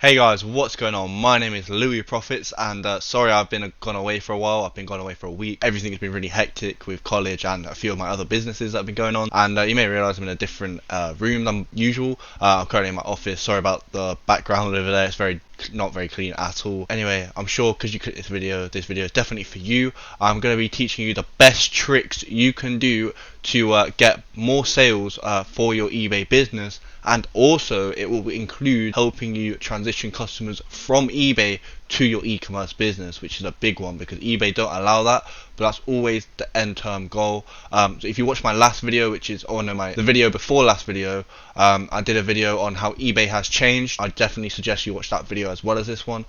Hey guys, what's going on? My name is Louis Profits, and sorry I've been gone away for a while. I've been gone away for a week. Everything has been really hectic with college and a few of my other businesses that have been going on. And you may realize I'm in a different room than usual. I'm currently in my office. Sorry about the background over there. It's very not very clean at all. Anyway, I'm sure because you clicked this video is definitely for you. I'm going to be teaching you the best tricks you can do to get more sales for your eBay business, and also it will include helping you transition customers from eBay to your e-commerce business, which is a big one because eBay don't allow that, but that's always the end term goal. So if you watch my last video, which is the video before last video, I did a video on how eBay has changed. I definitely suggest you watch that video as well as this one,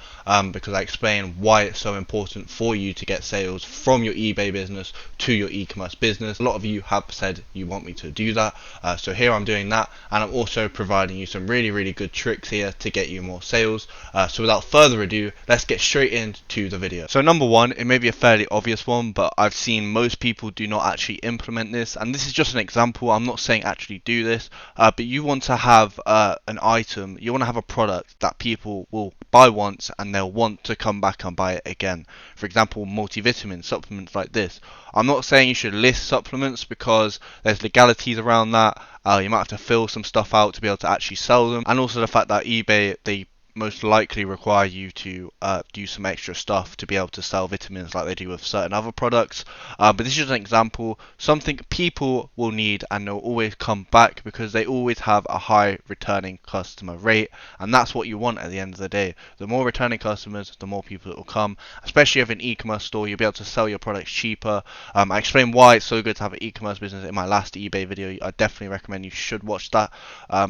because I explain why it's so important for you to get sales from your eBay business to your e-commerce business. A lot of you have said you want me to do that, so here I'm doing that, and I'm also providing you some really good tricks here to get you more sales. So without further ado, let's get straight into the video. So number one, it may be a fairly obvious one, but I've seen most people do not actually implement this, and this is just an example. I'm not saying actually do this, but you want to have an item, you want to have a product that people will buy once and they'll want to come back and buy it again. For example, multivitamin supplements like this. I'm not saying you should list supplements because there's legalities around that. You might have to fill some stuff out to be able to actually sell them, and also the fact that eBay, they most likely require you to do some extra stuff to be able to sell vitamins like they do with certain other products. But this is just an example, something people will need and they'll always come back because they always have a high returning customer rate, and that's what you want at the end of the day. The more returning customers, the more people that will come, especially if an e-commerce store, you'll be able to sell your products cheaper. I explained why it's so good to have an e-commerce business in my last eBay video. I definitely recommend you should watch that,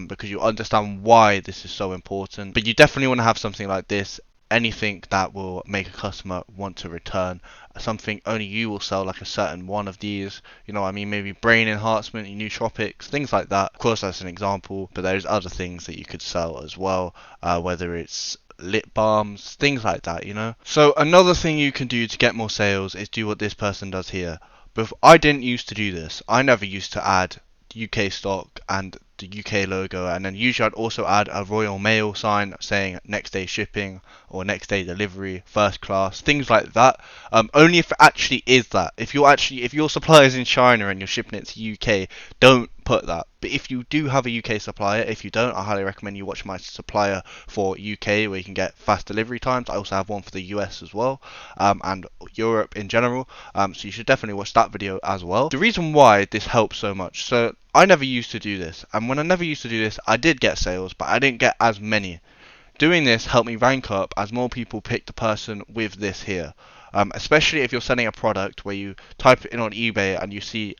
because you understand why this is so important. But you definitely want to have something like this, anything that will make a customer want to return, something only you will sell, like a certain one of these, you know what I mean, maybe brain enhancement, nootropics, things like that. Of course that's an example, but there's other things that you could sell as well, whether it's lip balms, things like that, you know. So another thing you can do to get more sales is do what this person does here. But I didn't used to do this. I never used to add UK stock and the UK logo, and then usually I'd also add a Royal Mail sign saying next day shipping or next day delivery, first class, things like that. Only if it actually is that. If your supplier is in China and you're shipping it to UK, don't put that. But if you do have a UK supplier, if you don't, I highly recommend you watch my supplier for UK where you can get fast delivery times. I also have one for the US as well, and Europe in general. So you should definitely watch that video as well. The reason why this helps so much, so I never used to do this, and when I never used to do this, I did get sales, but I didn't get as many. Doing this helped me rank up as more people picked the person with this here. Especially if you're selling a product where you type it in on eBay and you see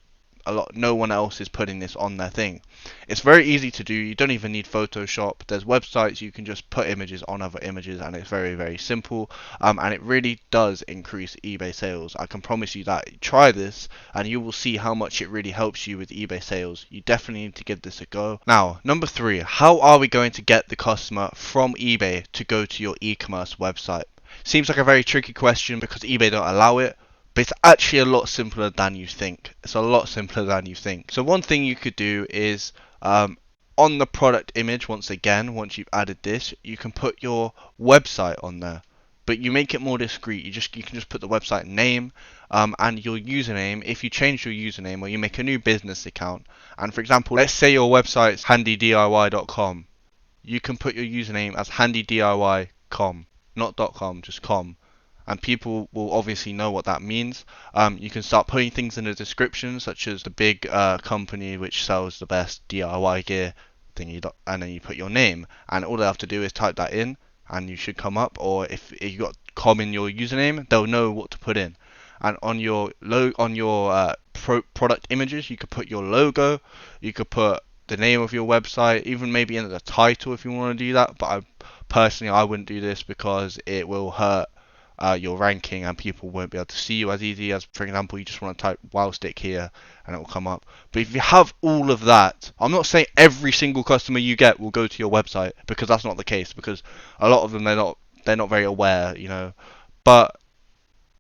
no one else is putting this on their thing. It's very easy to do. You don't even need Photoshop. There's websites you can just put images on other images, and it's very simple, and it really does increase eBay sales. I can promise you that. Try this and you will see how much it really helps you with eBay sales. You definitely need to give this a go. Now, number 3, how are we going to get the customer from eBay to go to your e-commerce website? Seems like a very tricky question because eBay don't allow it, but it's actually a lot simpler than you think. It's a lot simpler than you think. So one thing you could do is, on the product image, once you've added this, you can put your website on there, but you make it more discreet. You can just put the website name, and your username. If you change your username or you make a new business account, and for example, let's say your website's handydiy.com, you can put your username as handydiy.com, not .com, just com, and people will obviously know what that means. You can start putting things in the description, such as the big company which sells the best DIY gear thingy, and then you put your name, and all they have to do is type that in, and you should come up. Or if you got com in your username, they'll know what to put in. And on your product images, you could put your logo, you could put the name of your website, even maybe in the title if you want to do that. But I wouldn't do this because it will hurt your ranking and people won't be able to see you as easy as, for example, you just want to type Wowstick here and it will come up. But if you have all of that, I'm not saying every single customer you get will go to your website, because that's not the case, because a lot of them they're not very aware, you know, but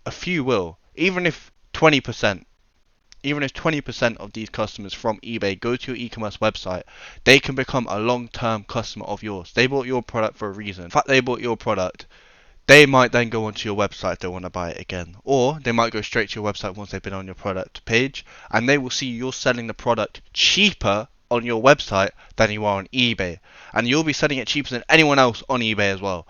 a few will. Even if 20%, even if 20% of these customers from eBay go to your e-commerce website, they can become a long-term customer of yours. They bought your product for a reason. In fact, they bought your product, they might then go onto your website if they want to buy it again. Or they might go straight to your website once they've been on your product page, and they will see you're selling the product cheaper on your website than you are on eBay. And you'll be selling it cheaper than anyone else on eBay as well.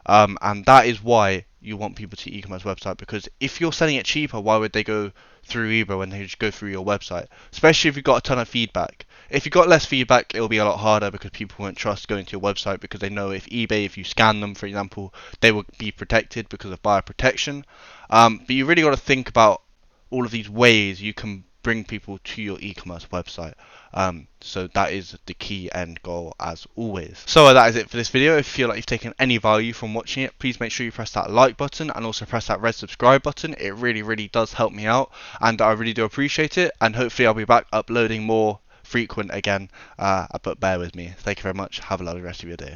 And that is why you want people to e-commerce website, because if you're selling it cheaper, why would they go through eBay when they just go through your website? Especially if you've got a ton of feedback. If you've got less feedback, it'll be a lot harder because people won't trust going to your website, because they know if eBay, if you scan them, for example, they will be protected because of buyer protection. But you really got to think about all of these ways you can bring people to your e-commerce website. So that is the key end goal as always. So that is it for this video. If you feel like you've taken any value from watching it, please make sure you press that like button and also press that red subscribe button. It really does help me out, and I really do appreciate it. And hopefully I'll be back uploading more frequent again, but bear with me. Thank you very much. Have a lovely rest of your day.